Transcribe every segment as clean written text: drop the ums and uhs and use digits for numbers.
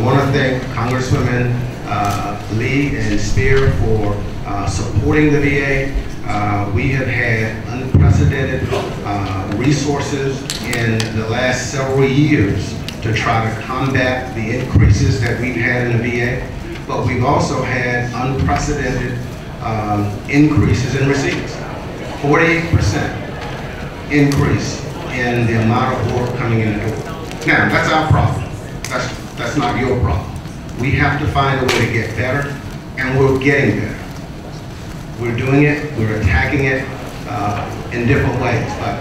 I want to thank Congresswomen Lee and Speier for supporting the VA. We have had unprecedented resources in the last several years to try to combat the increases that we've had in the VA, but we've also had unprecedented increases in receipts. 48% increase in the amount of work coming in the door. Now, that's our problem. That's not your problem. We have to find a way to get better, and we're getting better. We're doing it, we're attacking it in different ways. But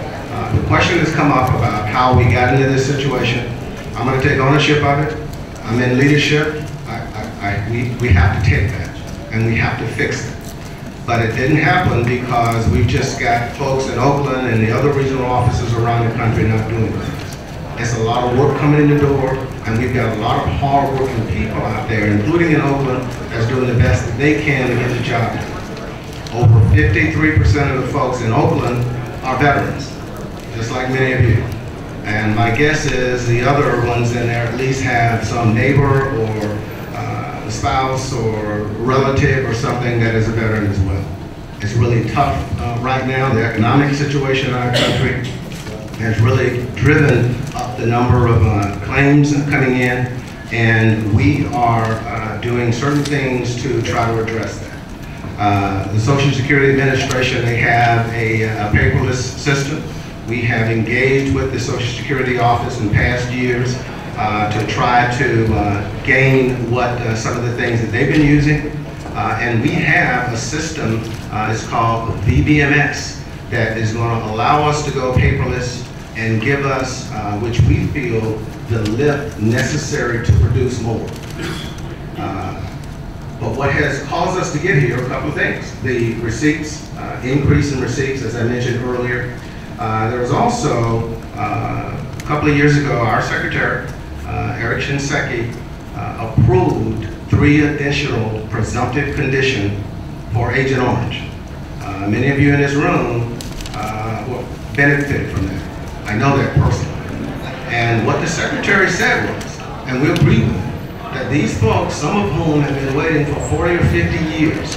the question has come up about how we got into this situation. I'm going to take ownership of it. I'm in leadership. We have to take that, and we have to fix it. But it didn't happen because we've just got folks in Oakland and the other regional offices around the country not doing things. It's a lot of work coming in the door, and we've got a lot of hard-working people out there, including in Oakland, that's doing the best that they can to get the job done. Over 53% of the folks in Oakland are veterans, just like many of you. And my guess is the other ones in there at least have some neighbor or spouse or relative or something that is a veteran as well. It's really tough right now. The economic situation in our country has really driven up the number of claims coming in, and we are doing certain things to try to address that. The Social Security Administration, they have a paperless system. We have engaged with the Social Security Office in past years to try to gain what some of the things that they've been using. And we have a system, it's called VBMS, that is going to allow us to go paperless and give us, which we feel, the lift necessary to produce more. But what has caused us to get here are a couple of things. The receipts, increase in receipts, as I mentioned earlier. There was also, a couple of years ago, our secretary, Eric Shinseki, approved 3 additional presumptive conditions for Agent Orange. Many of you in this room will benefit from that. I know that personally. And what the secretary said was, and we agree with it, that these folks, some of whom have been waiting for 40 or 50 years,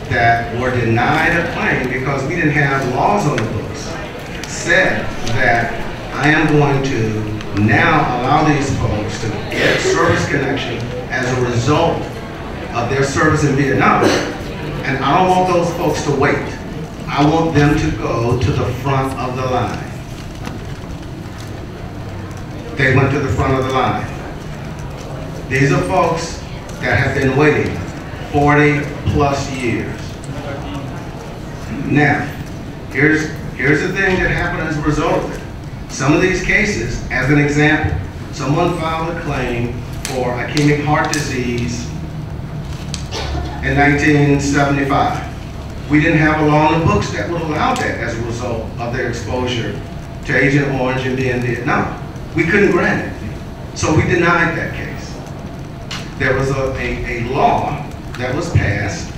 that were denied a claim because we didn't have laws on the books, said that I am going to now allow these folks to get service connection as a result of their service in Vietnam. And I don't want those folks to wait. I want them to go to the front of the line. They went to the front of the line. These are folks that have been waiting 40 plus years. Now, here's the thing that happened as a result of it. Some of these cases, as an example, someone filed a claim for ischemic heart disease in 1975. We didn't have a law in the books that would allow that as a result of their exposure to Agent Orange and being in Vietnam. We couldn't grant it, so we denied that case. There was a law that was passed,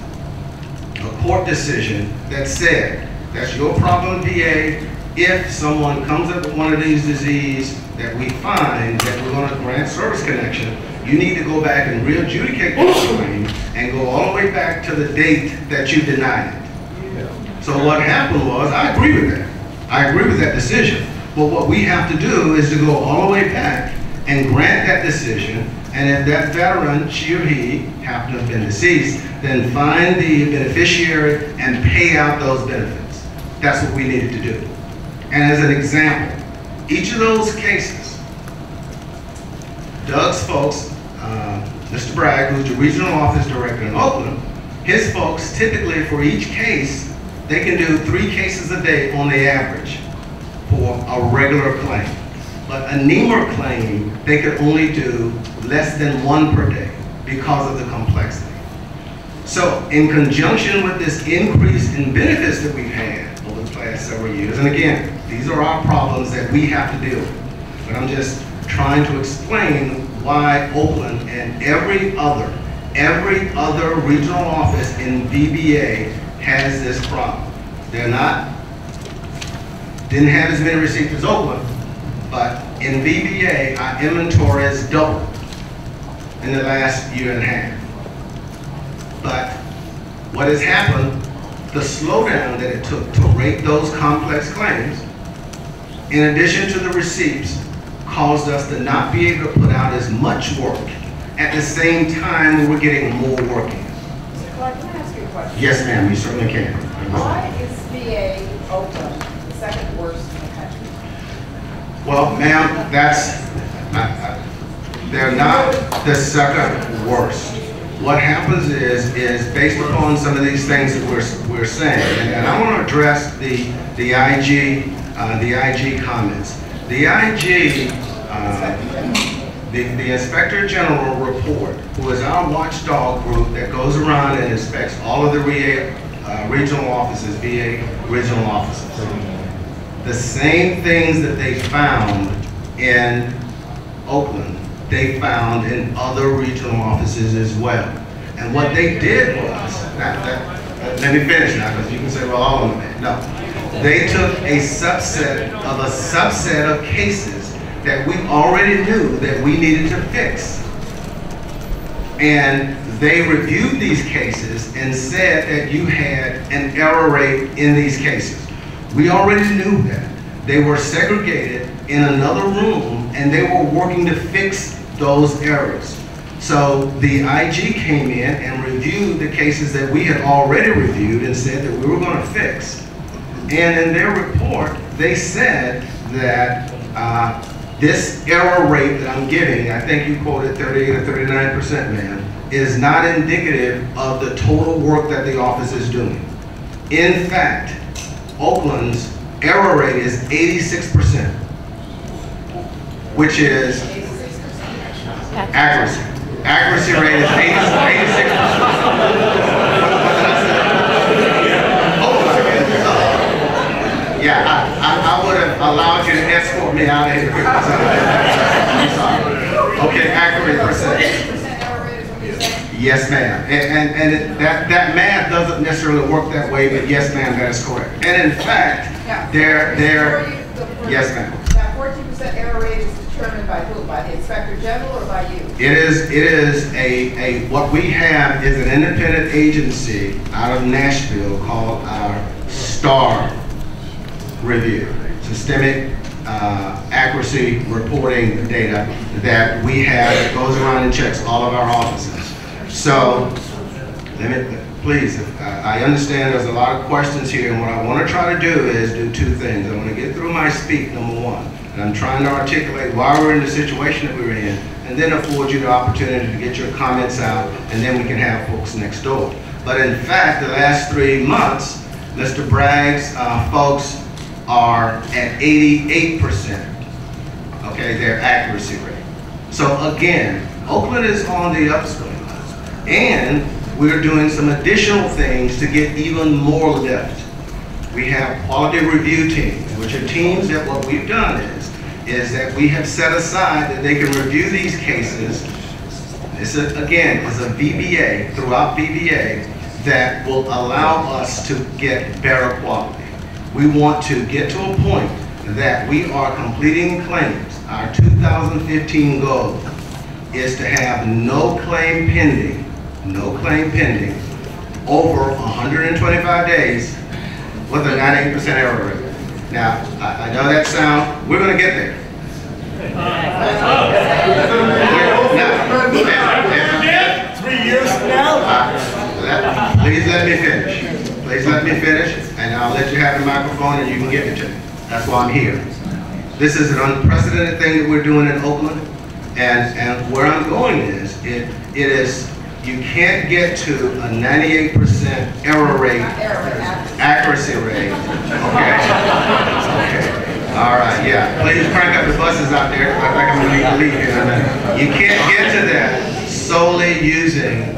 a court decision that said, that's your problem, VA. If someone comes up with one of these diseases that we find that we're going to grant service connection, you need to go back and re-adjudicate the claim and go all the way back to the date that you denied it. Yeah. So what happened was, I agree with that. I agree with that decision. But what we have to do is to go all the way back and grant that decision, and if that veteran, she or he, happen to have been deceased, then find the beneficiary and pay out those benefits. That's what we needed to do. And as an example, each of those cases, Doug's folks, Mr. Bragg, who's the regional office director in Oakland, his folks typically for each case, they can do 3 cases a day on the average for a regular claim. But a NEMR claim, they could only do less than 1 per day because of the complexity. So in conjunction with this increase in benefits that we've had over the past several years, and again, these are our problems that we have to deal with. But I'm just trying to explain why Oakland and every other regional office in VBA has this problem. Didn't have as many receipts as Oakland, but in VBA, our inventory is double. in the last year and a half. But what has happened, the slowdown that it took to rate those complex claims, in addition to the receipts, caused us to not be able to put out as much work at the same time we were getting more work in. Mr. Clark, can I ask you a question? Yes, ma'am, you certainly can. Why is VA Oakland the second worst in the country? Well, ma'am, they're not the second worst. What happens is based upon some of these things that we're saying, and I want to address the IG comments. The IG, the Inspector General report, who is our watchdog group that goes around and inspects all of the regional offices, VA regional offices. The same things that they found in Oakland, they found in other regional offices as well. And what they did was, let me finish now, because you can say, well, all of them. No. They took a subset of cases that we already knew that we needed to fix. And they reviewed these cases and said that you had an error rate in these cases. We already knew that. They were segregated in another room and they were working to fix those errors. So the IG came in and reviewed the cases that we had already reviewed and said that we were going to fix. And in their report, they said that this error rate that I'm giving, I think you quoted 38 or 39%, ma'am, is not indicative of the total work that the office is doing. In fact, Oakland's error rate is 86%, which is accuracy. Accuracy rate is 86%. Yeah, I would have allowed you to escort me out of here. I'm sorry. Okay, accurate percentage. Yes, ma'am. And that math doesn't necessarily work that way, but yes, ma'am, that is correct. And in fact, yes, ma'am. That 14% error rate is determined by who? By the Inspector General or by you? It is what we have is an independent agency out of Nashville called our STAR review, systemic accuracy reporting data that we have that goes around and checks all of our offices. So, please, I understand there's a lot of questions here, and what I want to try to do is do two things. I want to get through my speak, number one, and I'm trying to articulate why we're in the situation that we're in, and then afford you the opportunity to get your comments out, and then we can have folks next door. But in fact, the last 3 months, Mr. Bragg's folks are at 88%, okay, their accuracy rate. So again, Oakland is on the upswing, and we're doing some additional things to get even more lift. We have quality review teams, which are teams that what we've done is that we have set aside that they can review these cases. This is, again, is a VBA, throughout VBA, that will allow us to get better quality. We want to get to a point that we are completing claims. Our 2015 goal is to have no claim pending over 125 days with a 98% error rate. Now, I know that sounds, we're going to get there. Now, 3 years from now? Please let me finish. Please let me finish, and I'll let you have the microphone and you can give it to me. That's why I'm here. This is an unprecedented thing that we're doing in Oakland, and where I'm going is, it is, you can't get to a 98% error rate, accuracy rate, okay? All right, yeah. Please crank up the buses out there, I think I'm gonna need to leave here in a minute. You can't get to that solely using,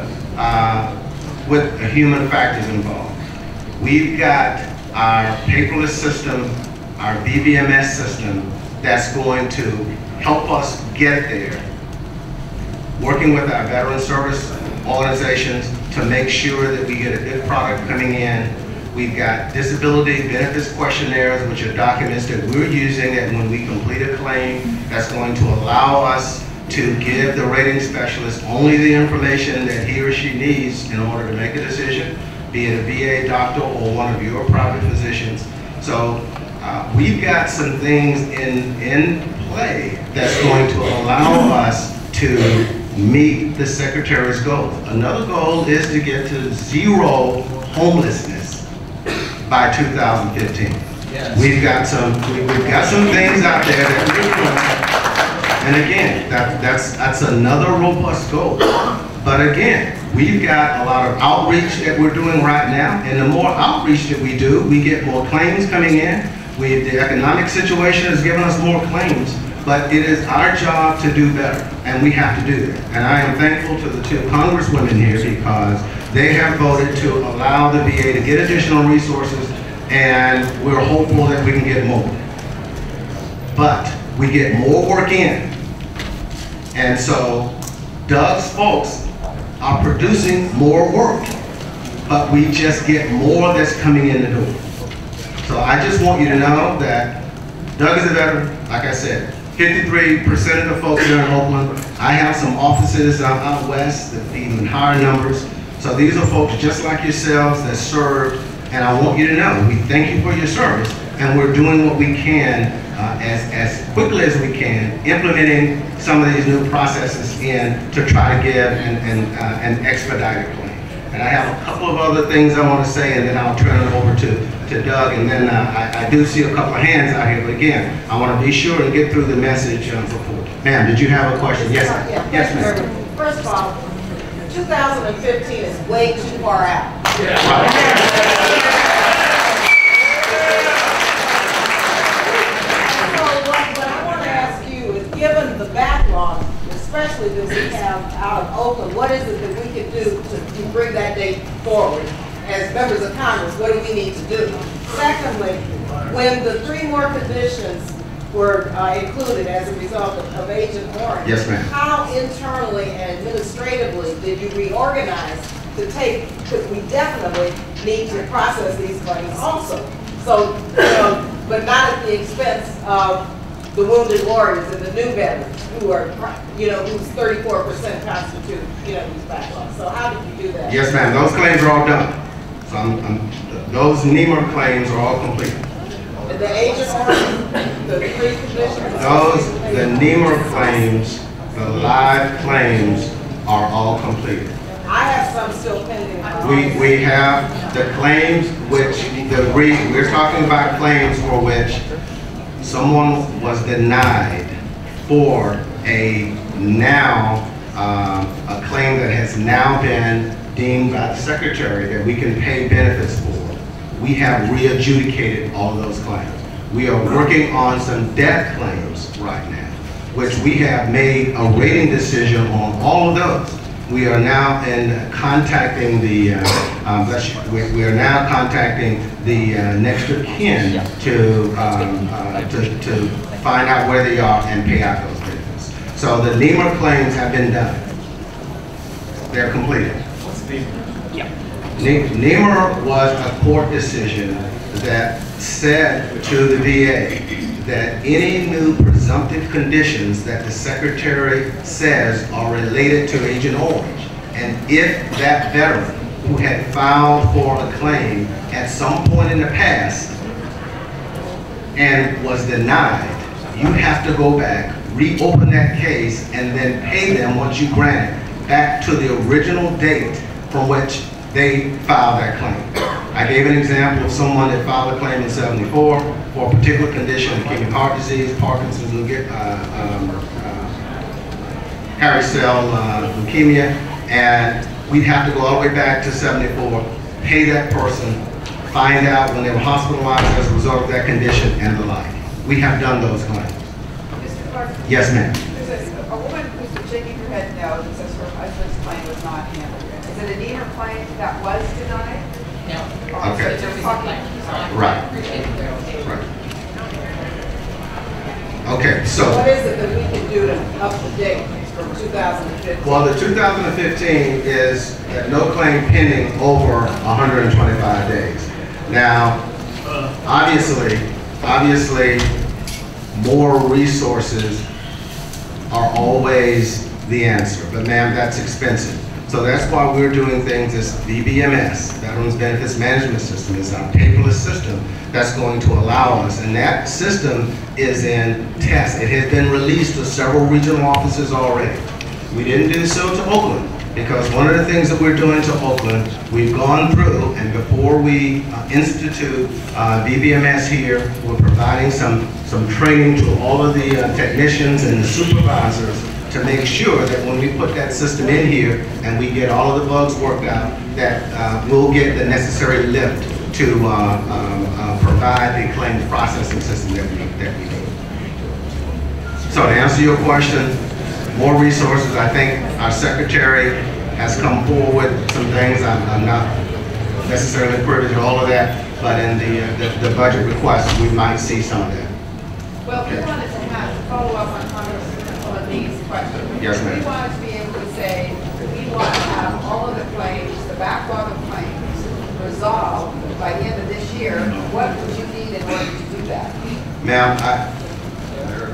with human factors involved. We've got our paperless system, our BVMS system, that's going to help us get there, working with our veteran service organizations to make sure that we get a good product coming in. We've got disability benefits questionnaires, which are documents that we're using that when we complete a claim, that's going to allow us to give the rating specialist only the information that he or she needs in order to make a decision, be it a VA doctor or one of your private physicians. So we've got some things in play that's going to allow us to meet the Secretary's goals. Another goal is to get to zero homelessness by 2015. Yes. We've got some things out there that we're doing. And again, that's another robust goal. But again, we've got a lot of outreach that we're doing right now, and the more outreach that we do, we get more claims coming in. The economic situation has given us more claims, but it is our job to do better, and we have to do that. And I am thankful to the two Congresswomen here because they have voted to allow the VA to get additional resources, and we're hopeful that we can get more. But we get more work in. And so Doug's folks are producing more work, but we just get more that's coming in the door. So I just want you to know that Doug is a veteran. Like I said, 53% of the folks here in Oakland. I have some offices out west that feed even higher numbers. So these are folks just like yourselves that served, and I want you to know, we thank you for your service, and we're doing what we can as quickly as we can, implementing some of these new processes in to try to give an expedited claim. And I have a couple of other things I want to say, and then I'll turn it over to Doug, and then I do see a couple of hands out here, but again, I want to be sure and get through the message before. Ma'am, did you have a question? Yes, yes, ma'am. First of all, 2015 is way too far out. Yeah. Right. Given the backlog, especially that we have out of Oakland, what is it that we can do to bring that date forward? As members of Congress, what do we need to do? Secondly, when the 3 more conditions were included as a result of Agent Orange, yes, ma'am. How internally and administratively did you reorganize to take, because we definitely need to process these claims also. So, but not at the expense of the wounded warriors and the new veterans who are, whose 34% constitute, these backlogs. So how did you do that? Yes, ma'am. Those claims are all done. So those NEMR claims are all complete. The Agent Orange, the 3 conditions? The NEMR claims, the live claims are all completed. I have some still pending. We have the claims which, we're talking about claims for which someone was denied for a claim that has now been deemed by the Secretary that we can pay benefits for. We have re-adjudicated all of those claims. We are working on some death claims right now, which we have made a rating decision on all of those. We are now contacting the next of kin to find out where they are and pay out those benefits. So the NEMR claims have been done. They're completed. What's NEMR? Yeah. NEMR was a court decision that said to the VA that any new presumptive conditions that the Secretary says are related to Agent Orange, and if that veteran who had filed for a claim at some point in the past and was denied, you have to go back, reopen that case, and then pay them once you grant it back to the original date from which they filed that claim. I gave an example of someone that filed a claim in '74 for a particular condition, kidney heart disease, Parkinson's, hairy cell leukemia, and we'd have to go all the way back to '74, pay that person, find out when they were hospitalized as a result of that condition, and the like. We have done those claims. Mr. Clark? Yes, ma'am. There's a woman who's shaking her head no that says her husband's claim was not handled. Is it a NEMR claim that was denied? No. Okay. So Right. Right. Okay, so. What is it that we can do to up the date from 2015? Well, the 2015 is no claim pending over 125 days. Now, obviously, more resources are always the answer. But ma'am, that's expensive. So that's why we're doing things as VBMS, Veterans Benefits Management System, is our paperless system that's going to allow us, and that system is in test. It has been released to several regional offices already. We didn't do so to Oakland, because one of the things that we're doing to Oakland, we've gone through, and before we institute VBMS here, we're providing some training to all of the technicians and the supervisors to make sure that when we put that system in here and we get all of the bugs worked out, that we'll get the necessary lift to provide the claims processing system that we need. So to answer your question, more resources. I think our secretary has come forward with some things. I'm not necessarily privy to all of that, but in the budget request, we might see some of that. Well, we wanted to follow up on Congresswoman Lee's question. Yes, ma'am. We wanted to be able to say, we want to have all of the claims, the backlog of claims, resolved by the end of this year. What would you need in order to do that? Ma'am,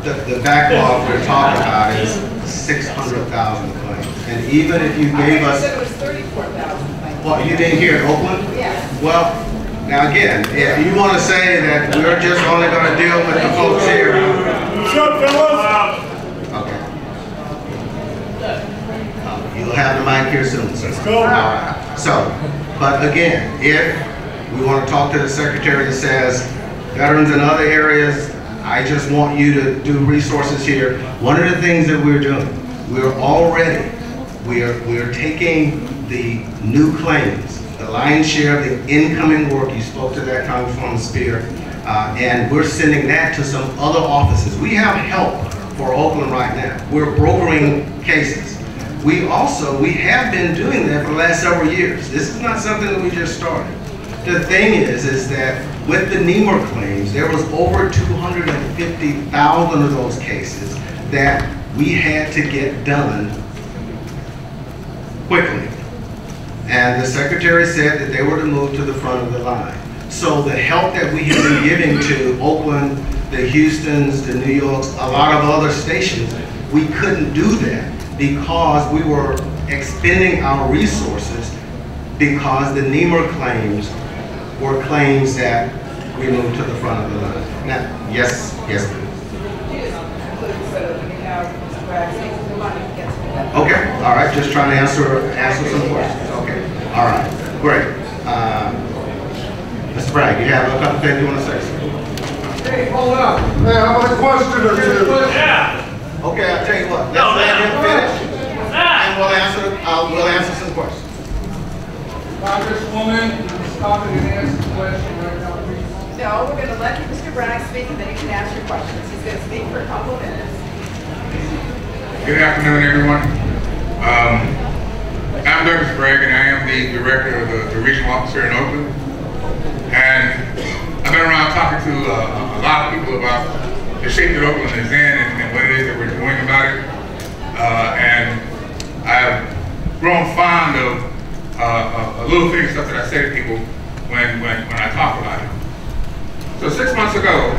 the backlog we're talking about is 600,000 claims. And even if you gave us... I said it was 34,000 claims. Well, you didn't hear it, Oakland? Yeah. Well, now again, if you want to say that we're just only going to deal with the folks here... What's up, fellas? Okay. You'll have the mic here soon, sir. Let's go. All right. So, but again, if we want to talk to the secretary that says, veterans in other areas, I just want you to do resources here. One of the things that we're doing, we're taking the new claims, the lion's share of the incoming work, you spoke to that, Congresswoman Speier, and we're sending that to some other offices. We have help for Oakland right now. We're brokering cases. We have been doing that for the last several years. This is not something that we just started. The thing is that with the NEMR claims, there was over 250,000 of those cases that we had to get done quickly. And the secretary said that they were to move to the front of the line. So the help that we have been giving to Oakland, the Houstons, the New Yorks, a lot of other stations, we couldn't do that because we were expending our resources because the NEMR claims were claims that we moved to the front of the line. Now, yes, ma'am. Okay, all right, just trying to answer some questions. Okay, all right, great. Mr. Bragg, you have a couple things you want to say, sir? Hey, hold up. Man, I have a question or two. Yeah. Okay, I'll tell you what. Let's let him finish, and we'll answer some questions. Congresswoman, stop it and answer the question right now, please. No, we're going to let Mr. Bragg speak, and then you can ask your questions. He's going to speak for a couple of minutes. Good afternoon, everyone. I'm Douglas Bragg, and I am the director of the regional office here in Oakland. And I've been around talking to a lot of people about the shape that Oakland is in and what it is that we're doing about it. And I've grown fond of a little thing stuff that I say to people when I talk about it. So 6 months ago,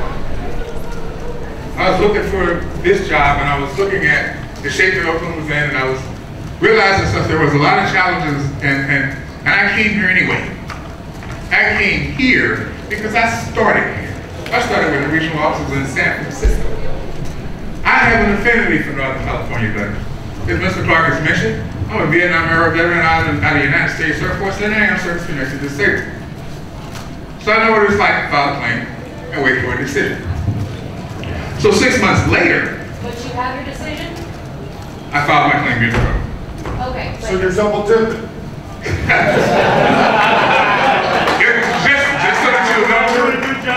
I was looking for this job, and I was looking at the shape that Oakland was in, and I was realizing stuff. There was a lot of challenges, and I came here anyway. I came here because I started here. I started with the regional offices in San Francisco. I have an affinity for Northern California veterans. As Mr. Clark has mentioned, I'm a Vietnam era veteran out of the United States Air Force, and I am service-connected disabled. So I know what it's like to file a claim and wait for a decision. So 6 months later, But you have your decision? I filed my claim years ago. Okay. So you're double dipping.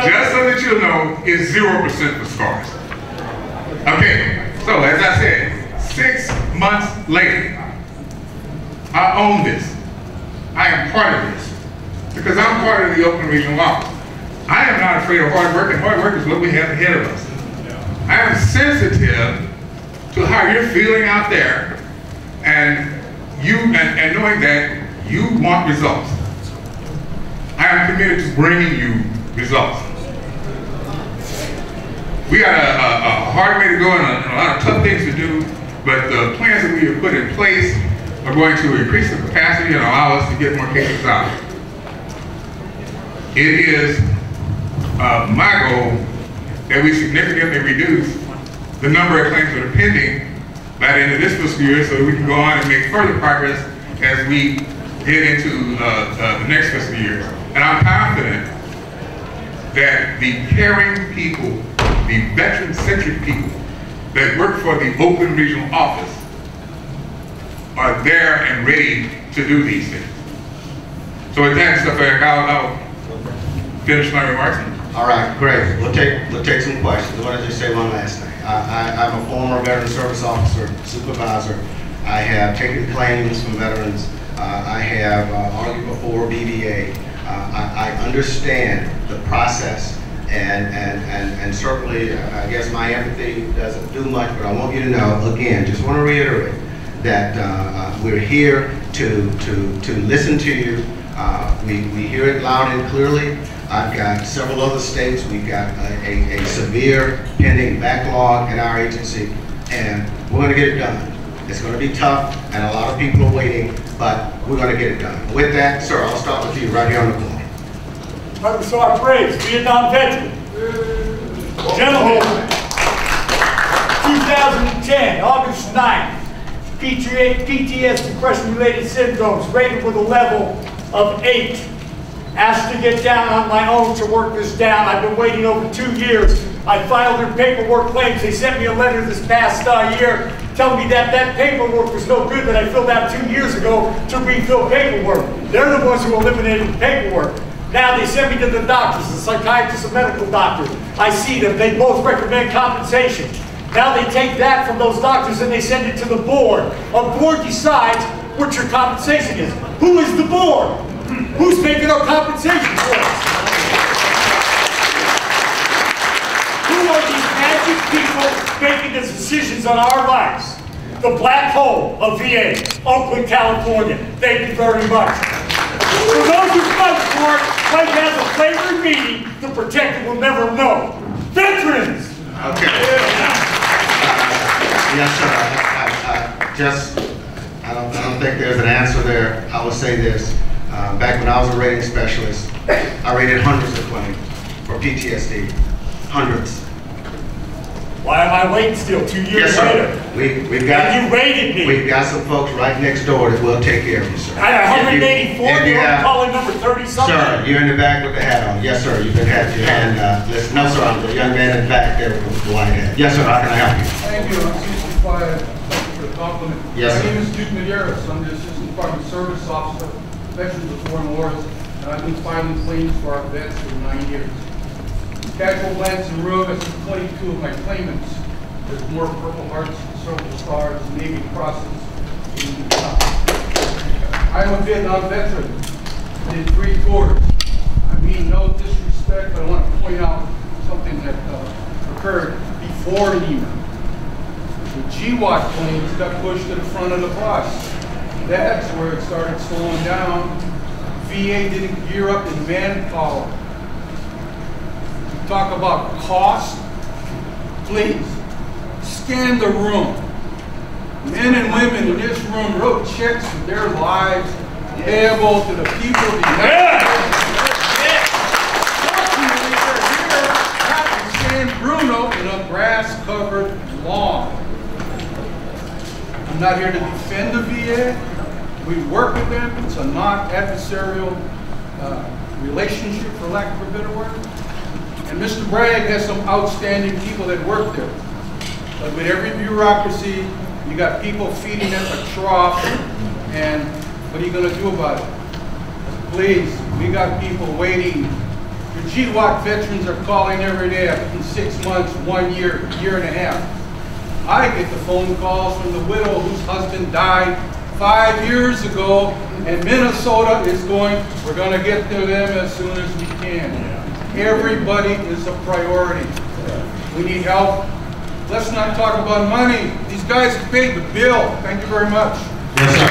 Just so that you'll know, it's 0% for scars. Okay, so as I said, 6 months later, I own this. I am part of this because I'm part of the Oakland Regional Office. I am not afraid of hard work, and hard work is what we have ahead of us. I am sensitive to how you're feeling out there, and knowing that you want results. I am committed to bringing you results. we got a hard way to go and a lot of tough things to do, but the plans that we have put in place are going to increase the capacity and allow us to get more cases out. It is my goal that we significantly reduce the number of claims that are pending by the end of this fiscal year, so that we can go on and make further progress as we get into the next fiscal year. And I'm confident that the caring people, the veteran-centric people that work for the Oakland Regional Office are there and ready to do these things. So with that, Mr. Bragg, I'll finish my remarks. All right, great. We'll take some questions. I want to just say one last thing. I'm a former veteran service officer, supervisor. I have taken claims from veterans. I have argued before BVA. I understand the process, and certainly, I guess my empathy doesn't do much, but I want you to know, again, just want to reiterate that we're here to listen to you. We hear it loud and clearly. I've got several other states. We've got a severe pending backlog in our agency, and we're going to get it done. It's going to be tough, and a lot of people are waiting, but we're going to get it done. With that, sir, I'll start with you right here on the floor. Sergeant Bragg, Vietnam veteran. Gentlemen, 2010, August 9th, PTSD, depression-related syndromes, rated with a level of 8. Asked to get down on my own to work this down. I've been waiting over 2 years. I filed their paperwork claims. They sent me a letter this past year telling me that that paperwork was no good that I filled out 2 years ago to refill paperwork. They're the ones who eliminated the paperwork. Now they send me to the doctors, the psychiatrist and medical doctor. I see them. They both recommend compensation. Now they take that from those doctors and they send it to the board. A board decides what your compensation is. Who is the board? Who's making our compensation for us? Who are these magic people making the decisions on our lives? The black hole of VA, Oakland, California. Thank you very much. For those who fight for it, Mike has a flavored meeting. The protected will never know. Veterans! Okay. Yes, sir. I don't think there's an answer there. I will say this. Back when I was a rating specialist, I rated hundreds of claims for PTSD. Hundreds. Why am I waiting still 2 years later? We've got, and you rated me. We've got some folks right next door that will take care of you, sir. I had 184, you're calling number 30-something? Sir, you're in the back with the hat on. Yes, sir, you've been had your hand. Listen, no, sir, I'm the young man in the back there with the white hat. Yes, sir, how can I help you? Thank you. I'm Assistant Fire. Thank you for the compliment. Yes, sir. My name is Duke Medeiros. I'm the Assistant Department Service Officer, Veterans of Foreign Wars, and I've been filing claims for our vets for 9 years. Casual glance in the room as to 22 of my claimants. There's more Purple Hearts, Silver Stars, Navy Crosses. I'm a Vietnam veteran. I did 3 tours. I mean no disrespect, but I want to point out something that occurred before NEMA. The GWAT planes got pushed to the front of the bus. That's where it started slowing down. VA didn't gear up in manpower. Talk about cost. Please, scan the room. Men and women in this room wrote checks for their lives payable to the people of the United States. Fortunately, they're here not in San Bruno in a grass-covered lawn. I'm not here to defend the VA. We work with them. It's a non-adversarial relationship, for lack of a better word. And Mr. Bragg has some outstanding people that work there. But with every bureaucracy, you got people feeding at a trough, and what are you going to do about it? Please, we got people waiting. The GWAT veterans are calling every day in 6 months, 1 year, year and a half. I get the phone calls from the widow whose husband died 5 years ago, and Minnesota is going, we're going to get to them as soon as we can. Everybody is a priority. We need help. Let's not talk about money. These guys have paid the bill. Thank you very much. Yes, sir.